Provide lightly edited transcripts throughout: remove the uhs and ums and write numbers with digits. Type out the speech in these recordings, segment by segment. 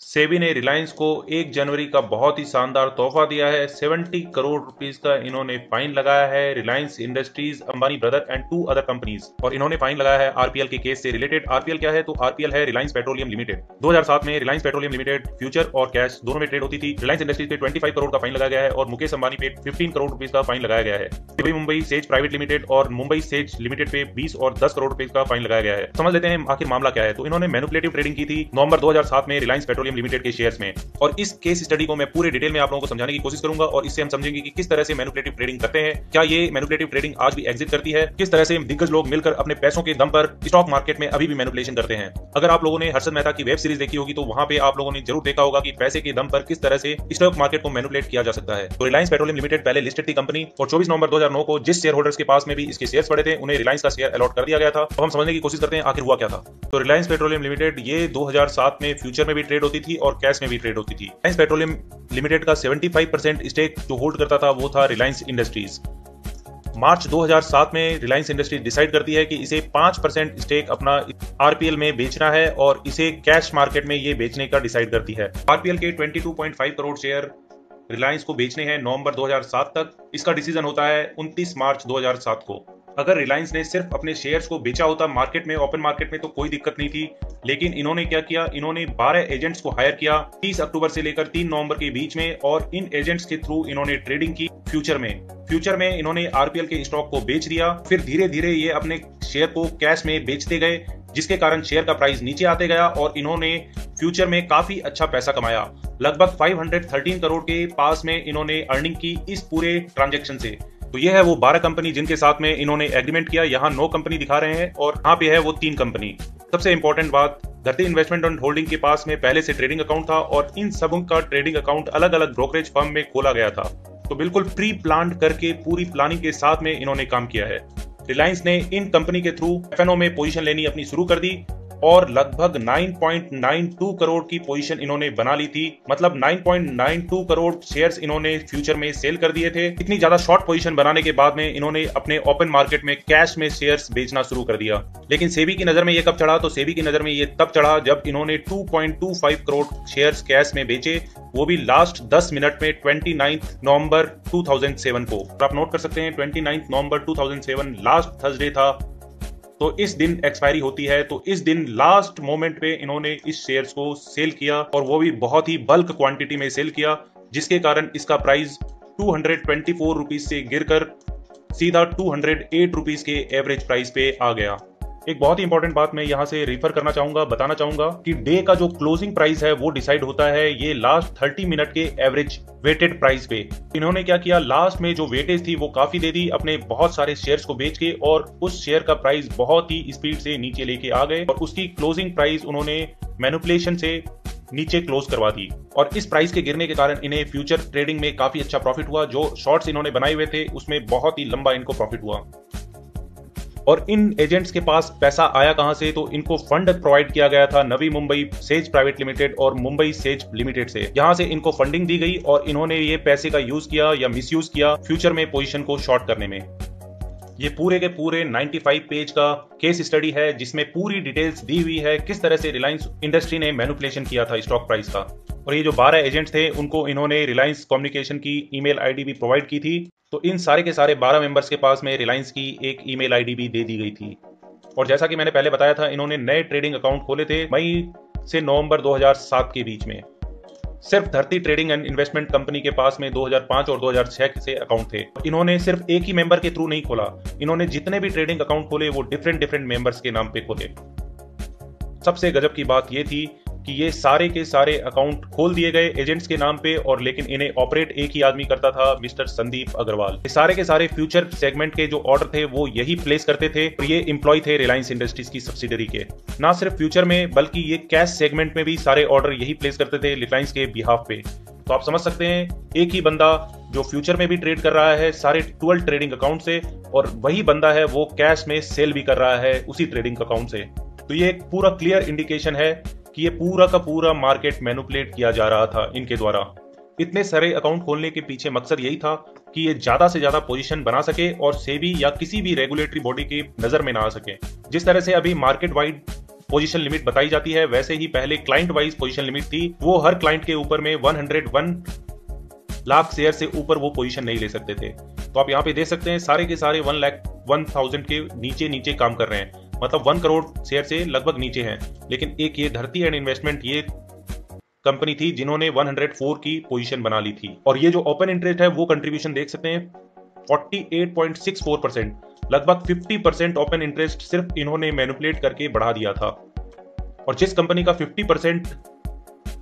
सेबी ने रिलायंस को 1 जनवरी का बहुत ही शानदार तोहफा दिया है। 70 करोड़ रुपीस का इन्होंने फाइन लगाया है Reliance industries, Ambani brother and 2 other companies. और इन्होंने फाइन लगाया है आरपीएल के केस से रिलेटेड। आरपीएल क्या है? तो आरपीएल है रिलायंस पेट्रोलियम लिमिटेड। 2007 में रिलायंस पेट्रोलियम लिमिटेड फ्यूचर और कैश दोनों में ट्रेड होती थी। रिलायंस इंडस्ट्रीज पे 25 करोड़ का फाइन लगाया गया है और मुकेश अंबानी पे 15 करोड़ रुपीस का फाइन लगाया गया है। SEBI Mumbai says private limited और मुंबई सेज लिमिटेड पे 20 और 10 करोड़ रुपए का फाइन लगाया गया है। समझ लेते हैं आखिर मामला क्या है। तो इन्होंने मैनिपुलेटिव ट्रेडिंग की थी नवंबर 2007 में रिलायंस पेट्रोलियम लिमिटेड के शेयर्स में। और इस केस स्टडी को मैं पूरे डिटेल में आप लोगों को समझाने की कोशिश करूंगा और इससे हम समझेंगे कि किस तरह से मैनिपुलेटिव ट्रेडिंग करते हैं, क्या ये मैनिपुलेटिव ट्रेडिंग आज भी एग्जिस्ट करती है, किस तरह से दिग्गज लोग मिलकर अपने पैसों के दम पर स्टॉक मार्केट में अभी भी मैनिपुलेशन करते हैं। अगर आप लोगों ने हर्षद मेहता की वेब सीरीज देखी होगी तो वहां पे आप लोगों ने जरूर देखा होगा कि पैसे के दम पर किस तरह से स्टॉक मार्केट को मैनिपुलेट किया जा सकता है। तो रिलायंस पेट्रोलियम लिमिटेड पहले लिस्टेड थी कंपनी और 24 नवंबर 2009 को जिस शेयर होल्डर्स के पास में भी इसके शेयर्स पड़े थे उन्हें रिलायंस का शेयर अलॉट कर दिया गया था। अब हम समझने की कोशिश करते हैं आखिर हुआ क्या था। तो रिलायंस पेट्रोलियम लिमिटेड ये 2007 में फ्यूचर में भी ट्रेड होती थी और कैश में भी ट्रेड होती थी। रिलायंस पेट्रोलियम लिमिटेड का 75% स्टेक जो होल्ड करता था वो था रिलायंस इंडस्ट्रीज। मार्च 2007 में रिलायंस इंडस्ट्रीज डिसाइड करती है कि इसे 5% स्टेक अपना आरपीएल में बेचना है और इसे कैश मार्केट में ये बेचने का डिसाइड करती है। आरपीएल के 22.5 करोड़ शेयर रिलायंस को बेचने हैं नवंबर 2007 तक। इसका डिसीजन होता है 29 मार्च 2007 को। अगर रिलायंस ने सिर्फ अपने शेयर्स को बेचा होता मार्केट में, ओपन मार्केट में, तो कोई दिक्कत नहीं थी। लेकिन इन्होंने क्या किया, इन्होंने 12 एजेंट्स को हायर किया 30 अक्टूबर से लेकर 3 नवंबर के बीच में और इन एजेंट्स के थ्रू इन्होंने ट्रेडिंग की फ्यूचर में इन्होंने आरपीएल के स्टॉक को बेच दिया। फिर धीरे धीरे ये अपने शेयर को कैश में बेचते गए जिसके कारण शेयर का प्राइस नीचे आते गया और इन्होंने फ्यूचर में काफी अच्छा पैसा कमाया। लगभग 513 करोड़ के पास में इन्होंने अर्निंग की इस पूरे ट्रांजैक्शन से। तो ये है वो 12 कंपनी जिनके साथ में इन्होंने एग्रीमेंट किया। यहाँ 9 कंपनी दिखा रहे हैं और यहाँ पे है वो 3 कंपनी। सबसे इंपॉर्टेंट बात, धरती इन्वेस्टमेंट एंड होल्डिंग के पास में पहले से ट्रेडिंग अकाउंट था और इन सबों का ट्रेडिंग अकाउंट अलग अलग ब्रोकरेज फर्म में खोला गया था। तो बिल्कुल प्री प्लान करके पूरी प्लानिंग के साथ में इन्होंने काम किया है। रिलायंस ने इन कंपनी के थ्रू एफएनओ में पोजीशन लेनी अपनी शुरू कर दी और लगभग 9.92 करोड़ की पोजीशन इन्होंने बना ली थी। मतलब 9.92 करोड़ शेयर्स इन्होंने फ्यूचर में सेल कर दिए थे। इतनी ज्यादा शॉर्ट पोजीशन बनाने के बाद में इन्होंने अपने ओपन मार्केट में कैश में शेयर्स बेचना शुरू कर दिया। लेकिन सेबी की नजर में ये कब चढ़ा? तो सेबी की नजर में ये तब चढ़ा जब इन्होंने 2.25 करोड़ शेयर्स कैश में बेचे, वो भी लास्ट 10 मिनट में 29 नवंबर 2007 को। आप नोट कर सकते हैं 29 नवंबर 2007 लास्ट थर्सडे था। तो इस दिन एक्सपायरी होती है। तो इस दिन लास्ट मोमेंट पे इन्होंने इस शेयर्स को सेल किया और वो भी बहुत ही बल्क क्वांटिटी में सेल किया जिसके कारण इसका प्राइस 224 रुपीज से गिरकर सीधा 208 रुपीज के एवरेज प्राइस पे आ गया। एक बहुत ही इंपॉर्टेंट बात मैं यहाँ से रिफर करना चाहूंगा, बताना चाहूंगा कि डे का जो क्लोजिंग प्राइस है वो डिसाइड होता है ये लास्ट 30 मिनट के एवरेज वेटेड प्राइस पे। इन्होंने क्या किया, लास्ट में जो वेटेज थी वो काफी दे दी अपने बहुत सारे शेयर्स को बेच के और उस शेयर का प्राइस बहुत ही स्पीड से नीचे लेके आ गए और उसकी क्लोजिंग प्राइस उन्होंने मैनिपुलेशन से नीचे क्लोज करवा दी। और इस प्राइस के गिरने के कारण इन्हें फ्यूचर ट्रेडिंग में काफी अच्छा प्रॉफिट हुआ। जो शॉर्ट्स इन्होंने बनाए हुए थे उसमें बहुत ही लंबा इनको प्रॉफिट हुआ। और इन एजेंट्स के पास पैसा आया कहां से? तो इनको फंड प्रोवाइड किया गया था Navi Mumbai says private limited और मुंबई सेज लिमिटेड से। यहां से इनको फंडिंग दी गई और इन्होंने ये पैसे का यूज किया या मिसयूज किया फ्यूचर में पोजीशन को शॉर्ट करने में। ये पूरे के पूरे 95 पेज का केस स्टडी है जिसमें पूरी डिटेल्स दी हुई है किस तरह से रिलायंस इंडस्ट्री ने मैनिपुलेशन किया था स्टॉक प्राइस का। और ये जो 12 एजेंट्स थे उनको इन्होंने रिलायंस कम्युनिकेशन की ईमेल आईडी भी प्रोवाइड की थी। तो इन सारे के सारे 12 मेंबर्स के पास में रिलायंस की एक ईमेल आईडी भी दे दी गई थी। और जैसा कि मैंने पहले बताया था इन्होंने नए ट्रेडिंग अकाउंट खोले थे मई से नवंबर 2007 के बीच में। सिर्फ धरती ट्रेडिंग एंड इन्वेस्टमेंट कंपनी के पास में 2005 और 2006 से अकाउंट थे। इन्होंने सिर्फ एक ही मेंबर के थ्रू नहीं खोला, इन्होंने जितने भी ट्रेडिंग अकाउंट खोले वो डिफरेंट मेंबर्स के नाम पे खोले। सबसे गजब की बात यह थी कि ये सारे के सारे अकाउंट खोल दिए गए एजेंट्स के नाम पे और लेकिन इन्हें ऑपरेट एक ही आदमी करता था, मिस्टर संदीप अग्रवाल। ये सारे के सारे फ्यूचर सेगमेंट के जो ऑर्डर थे वो यही प्लेस करते थे और ये एम्प्लॉय थे रिलायंस इंडस्ट्रीज की सब्सिडरी के। ना सिर्फ फ्यूचर में बल्कि ये कैश सेगमेंट में भी सारे ऑर्डर यही प्लेस करते थे रिलायंस के बिहाफ पे। तो आप समझ सकते हैं एक ही बंदा जो फ्यूचर में भी ट्रेड कर रहा है सारे 12 ट्रेडिंग अकाउंट से और वही बंदा है वो कैश में सेल भी कर रहा है उसी ट्रेडिंग अकाउंट से। तो ये एक पूरा क्लियर इंडिकेशन है कि ये पूरा का पूरा मार्केट मैनिपुलेट किया जा रहा था इनके द्वारा। इतने सारे अकाउंट खोलने के पीछे मकसद यही था कि ये ज्यादा से ज्यादा पोजीशन बना सके और सेबी या किसी भी रेगुलेटरी बॉडी की नजर में ना आ सके। जिस तरह से अभी मार्केट वाइड पोजीशन लिमिट बताई जाती है, वैसे ही पहले क्लाइंट वाइज पोजीशन लिमिट थी। वो हर क्लाइंट के ऊपर में 101 लाख शेयर से ऊपर वो पोजीशन नहीं ले सकते थे। तो आप यहाँ पे देख सकते हैं सारे के सारे 1,01,000 के नीचे नीचे काम कर रहे हैं, मतलब 1 करोड़ शेयर से लगभग नीचे हैं। लेकिन एक ये धरती एंड इन्वेस्टमेंट ये कंपनी थी जिन्होंने 104 की पोजीशन बना ली थी। और ये जो ओपन इंटरेस्ट है वो कंट्रीब्यूशन देख सकते हैं 48.64%, लगभग 50% ओपन इंटरेस्ट सिर्फ इन्होंने मैनिपुलेट करके बढ़ा दिया था। और जिस कंपनी का 50%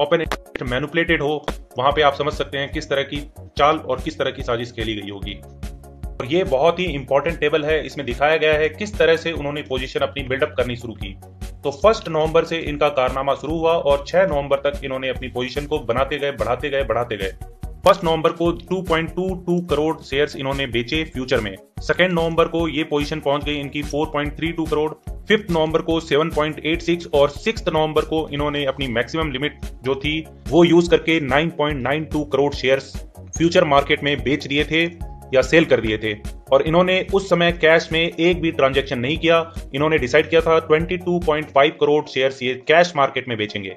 ओपन इंटरेस्ट मैनिपुलेटेड हो, वहां पे आप समझ सकते हैं किस तरह की चाल और किस तरह की साजिश खेली गई होगी। और ये बहुत ही इंपॉर्टेंट टेबल है, इसमें दिखाया गया है किस तरह से उन्होंने पोजीशन अपनी बिल्डअप करनी शुरू की। तो 1 नवंबर से इनका कारनामा शुरू हुआ और 6 नवंबर तक इन्होंने अपनी पोजीशन को बनाते गए, बढ़ाते गए, बढ़ाते गए। 1 नवंबर को 2.22 करोड़ शेयर्स इन्होंने बेचे फ्यूचर में। 2 नवंबर को ये पोजीशन पहुंच गई इनकी 4.32 करोड़। 5 नवंबर को 7.86 और 6 नवंबर को इन्होंने अपनी मैक्सिमम लिमिट जो थी वो यूज करके 9.92 करोड़ शेयर्स फ्यूचर मार्केट में बेच दिए थे या सेल कर दिए थे। और इन्होंने उस समय कैश में एक भी ट्रांजैक्शन नहीं किया। इन्होंने डिसाइड किया था 22.5 करोड़ शेयर्स ये कैश मार्केट में बेचेंगे,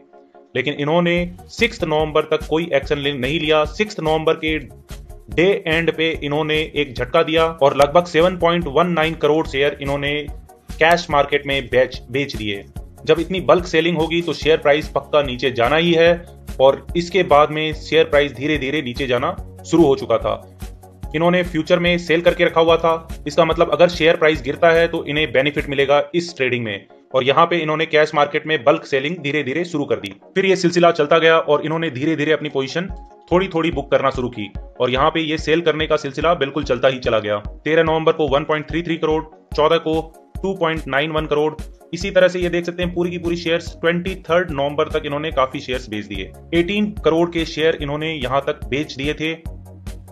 लेकिन इन्होंने 6 नवंबर तक कोई एक्शन नहीं लिया। 6 नवंबर के डे एंड पे इन्होंने एक झटका दिया और लगभग 7.19 करोड़ शेयर इन्होंने कैश मार्केट में बेच दिए। जब इतनी बल्क सेलिंग होगी तो शेयर प्राइस पक्का नीचे जाना ही है, और इसके बाद में शेयर प्राइस धीरे धीरे नीचे जाना शुरू हो चुका था। इन्होंने फ्यूचर में सेल करके रखा हुआ था, इसका मतलब अगर शेयर प्राइस गिरता है तो इन्हें बेनिफिट मिलेगा इस ट्रेडिंग में। और यहाँ पे इन्होंने कैश मार्केट में बल्क सेलिंग धीरे धीरे शुरू कर दी। फिर ये सिलसिला चलता गया और इन्होंने धीरे धीरे अपनी पोजीशन थोड़ी थोड़ी बुक करना शुरू की और यहाँ पे ये सेल करने का सिलसिला बिल्कुल चलता ही चला गया। 13 नवंबर को 1.33 करोड़, 14 को 2.91 करोड़। इसी तरह से ये देख सकते हैं पूरी की पूरी शेयर्स 23 नवंबर तक इन्होंने काफी शेयर्स बेच दिए। 18 करोड़ के शेयर इन्होंने यहाँ तक बेच दिए थे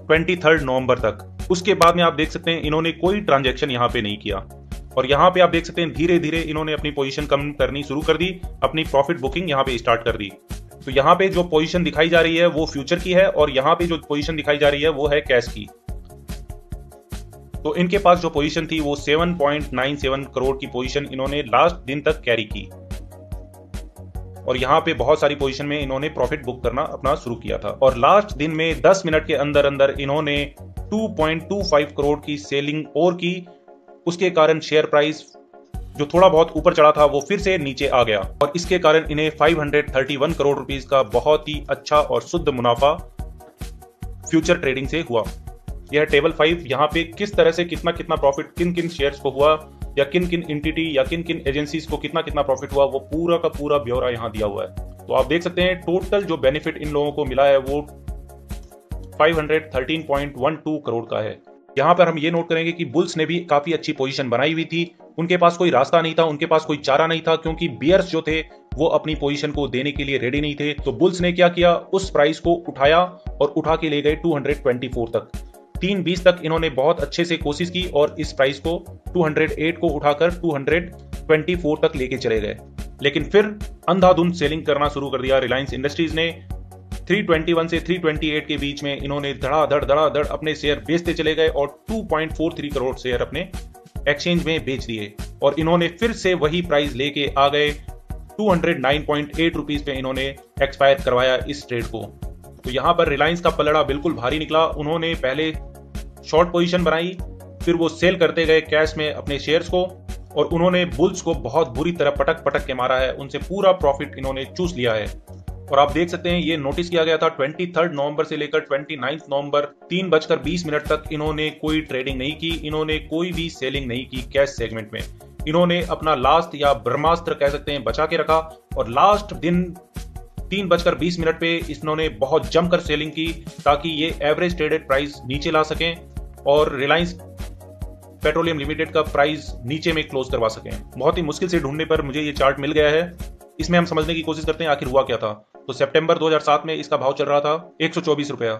23 नवंबर तक। उसके बाद में आप देख सकते हैं इन्होंने कोई ट्रांजैक्शन यहाँ पे नहीं किया और यहाँ पे आप देख सकते हैं धीरे धीरे इन्होंने अपनी पोजीशन कम करनी शुरू कर दी, अपनी प्रॉफिट बुकिंग यहाँ पे स्टार्ट कर दी। तो यहाँ पे जो पोजीशन दिखाई जा रही है वो फ्यूचर की है और यहाँ पे जो पोजीशन दिखाई जा रही है वो है कैश की। तो इनके पास जो पोजीशन थी वो 7.97 करोड़ की पोजीशन इन्होंने लास्ट दिन तक कैरी की और यहाँ पे बहुत सारी पोजीशन में इन्होंने प्रॉफिट बुक करना अपना शुरू किया था। और लास्ट दिन में 10 मिनट के अंदर अंदर इन्होंने 2.25 करोड़ की सेलिंग और की। उसके कारण शेयर प्राइस जो थोड़ा बहुत ऊपर चढ़ा था वो फिर से नीचे आ गया और इसके कारण इन्हें 531 करोड़ रुपीस का बहुत ही अच्छा और शुद्ध मुनाफा फ्यूचर ट्रेडिंग से हुआ। यह टेबल 5 यहाँ पे किस तरह से कितना कितना प्रॉफिट किन किन शेयर्स को हुआ या किन किन एंटिटी या किन किन एजेंसीज को कितना कितना प्रॉफिट हुआ वो पूरा का पूरा ब्यौरा यहाँ दिया हुआ है। तो आप देख सकते हैं टोटल जो बेनिफिट इन लोगों को मिला है वो 513.12 करोड़ का है। यहाँ पर हम ये नोट करेंगे कि बुल्स ने भी काफी अच्छी पोजीशन बनाई हुई थी। उनके पास कोई रास्ता नहीं था, उनके पास कोई चारा नहीं था, क्योंकि बियर्स जो थे वो अपनी पोजीशन को देने के लिए रेडी नहीं थे। तो बुल्स ने क्या किया, उस प्राइस को उठाया और उठा के ले गए 224 तक। 320 तक इन्होंने बहुत अच्छे से कोशिश की और इस प्राइस को 208 को उठाकर 224 तक लेके चले गए। लेकिन फिर अंधाधुंध सेलिंग करना शुरू कर दिया रिलायंस इंडस्ट्रीज ने। 321 से 328 के बीच में इन्होंने धड़ाधड़ अपने शेयर बेचते चले गए और 2.43 करोड़ शेयर अपने एक्सचेंज में बेच दिए और इन्होंने फिर से वही प्राइस लेके आ गए 209.8 रुपीज पे इन्होंने एक्सपायर करवाया इस ट्रेड को। तो यहां पर रिलायंस का पलड़ा बिल्कुल भारी निकला। उन्होंने पहले शॉर्ट पोजीशन बनाई, फिर वो सेल करते गए कैश में अपने शेयर्स को और उन्होंने बुल्स को बहुत बुरी तरह पटक के मारा है। उनसे पूरा प्रॉफिट इन्होंने चूस लिया है और आप देख सकते हैं ये नोटिस किया गया था 23 नवंबर से लेकर 29 नवंबर 3:20 तक इन्होंने कोई ट्रेडिंग नहीं की, इन्होंने कोई भी सेलिंग नहीं की कैश सेगमेंट में। इन्होंने अपना लास्ट या ब्रह्मास्त्र कह सकते हैं बचा के रखा और लास्ट दिन 3:20 पे इन्होंने बहुत जमकर सेलिंग की ताकि ये एवरेज ट्रेडेड प्राइस नीचे ला सकें और रिलायंस पेट्रोलियम लिमिटेड का प्राइस नीचे में क्लोज करवा सकें। बहुत ही मुश्किल से ढूंढने पर मुझे ये चार्ट मिल गया है। इसमें हम समझने की कोशिश करते हैं आखिर हुआ क्या था। तो सितंबर 2007 में इसका भाव चल रहा था 124 रुपया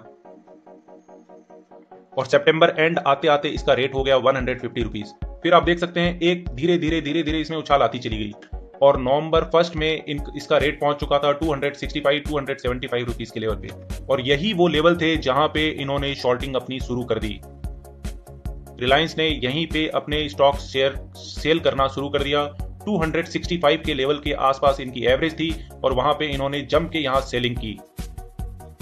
और सितंबर एंड आते आते इसका रेट हो गया 150 रुपीज। फिर आप देख सकते हैं एक धीरे धीरे इसमें उछाल आती चली गई और नवंबर 1 में इसका रेट पहुंच चुका था 265-275 रुपीज के लेवल पे और यही वो लेवल थे जहां पे इन्होंने शॉर्टिंग अपनी शुरू कर दी। रिलायंस ने यहीं पे अपने स्टॉक शेयर सेल करना शुरू कर दिया 265 के लेवल के आसपास इनकी एवरेज थी और वहां पे इन्होंने जम के यहां सेलिंग की।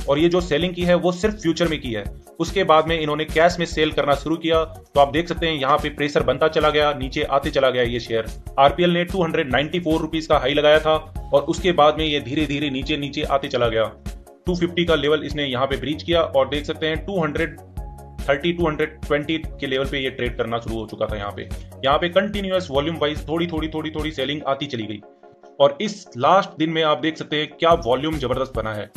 और ये जो सेलिंग की है वो सिर्फ फ्यूचर में की है। उसके बाद में इन्होंने कैश में सेल करना शुरू किया, तो आप देख सकते हैं यहाँ पे प्रेशर बनता चला गया, नीचे आते चला गया ये शेयर। आरपीएल ने 294 रुपीज का हाई लगाया था और उसके बाद में ये धीरे धीरे नीचे नीचे आते चला गया। 250 का लेवल इसने यहाँ पे ब्रीच किया और देख सकते हैं 220 के लेवल पे ये ट्रेड करना शुरू हो चुका था। यहाँ पे कंटिन्यूअस वॉल्यूम वाइज थोड़ी सेलिंग आती चली गई और इस लास्ट दिन में आप देख सकते हैं क्या वॉल्यूम जबरदस्त बना है।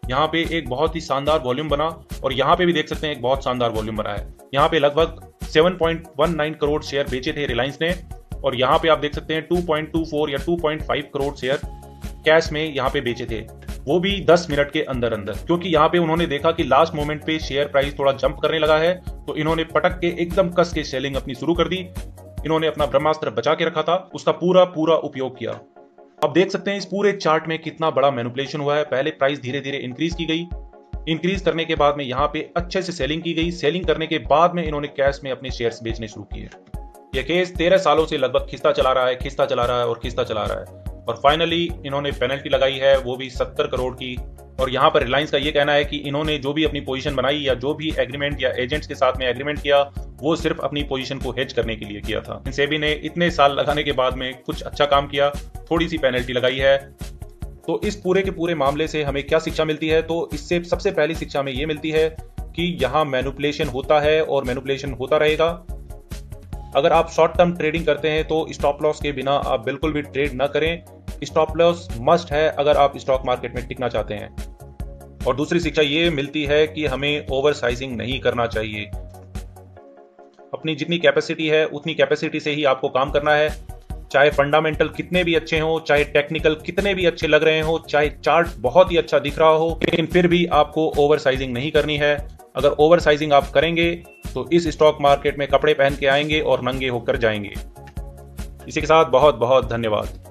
यहाँ पे एक बहुत ही शानदार वॉल्यूम बना और यहाँ पे भी देख सकते हैं एक बहुत शानदार वॉल्यूम बना है। यहाँ पे लगभग 7.19 करोड़ शेयर बेचे थे रिलायंस ने और यहाँ पे आप देख सकते हैं 2.24 या 2.5 करोड़ शेयर कैश में यहाँ पे बेचे थे, वो भी 10 मिनट के अंदर अंदर। क्योंकि यहाँ पे उन्होंने देखा कि लास्ट मोमेंट पे शेयर प्राइस थोड़ा जंप करने लगा है, तो इन्होंने पटक के एकदम कस के सेलिंग अपनी शुरू कर दी। इन्होंने अपना ब्रह्मास्त्र बचा के रखा था, उसका पूरा उपयोग किया। आप देख सकते हैं इस पूरे चार्ट में कितना बड़ा मैनिपुलेशन हुआ है। पहले प्राइस धीरे धीरे इंक्रीज की गई, इंक्रीज करने के बाद में यहाँ पे अच्छे से सेलिंग की गई। सेलिंग करने के बाद में इन्होंने कैश में अपने शेयर्स बेचने शुरू किए। यह केस 13 सालों से लगभग खिंचता चला रहा है और फाइनली इन्होंने पेनल्टी लगाई है, वो भी 70 करोड़ की। और यहाँ पर रिलायंस का ये कहना है कि इन्होंने जो भी अपनी पोजीशन बनाई या जो भी एग्रीमेंट या एजेंट्स के साथ में एग्रीमेंट किया, वो सिर्फ अपनी पोजीशन को हेज करने के लिए किया था। सेबी ने इतने साल लगाने के बाद में कुछ अच्छा काम किया, थोड़ी सी पेनल्टी लगाई है। तो इस पूरे के पूरे मामले से हमें क्या शिक्षा मिलती है? तो इससे सबसे पहली शिक्षा हमें ये मिलती है कि यहाँ मैनिपुलेशन होता है और मैनिपुलेशन होता रहेगा। अगर आप शॉर्ट टर्म ट्रेडिंग करते हैं तो स्टॉप लॉस के बिना आप बिल्कुल भी ट्रेड ना करें। स्टॉप लॉस मस्ट है अगर आप स्टॉक मार्केट में टिकना चाहते हैं। और दूसरी शिक्षा ये मिलती है कि हमें ओवर साइजिंग नहीं करना चाहिए। अपनी जितनी कैपेसिटी है उतनी कैपेसिटी से ही आपको काम करना है। चाहे फंडामेंटल कितने भी अच्छे हो, चाहे टेक्निकल कितने भी अच्छे लग रहे हो, चाहे चार्ट बहुत ही अच्छा दिख रहा हो, लेकिन फिर भी आपको ओवर साइजिंग नहीं करनी है। अगर ओवर साइजिंग आप करेंगे तो इस स्टॉक मार्केट में कपड़े पहन के आएंगे और नंगे होकर जाएंगे। इसी के साथ बहुत बहुत धन्यवाद।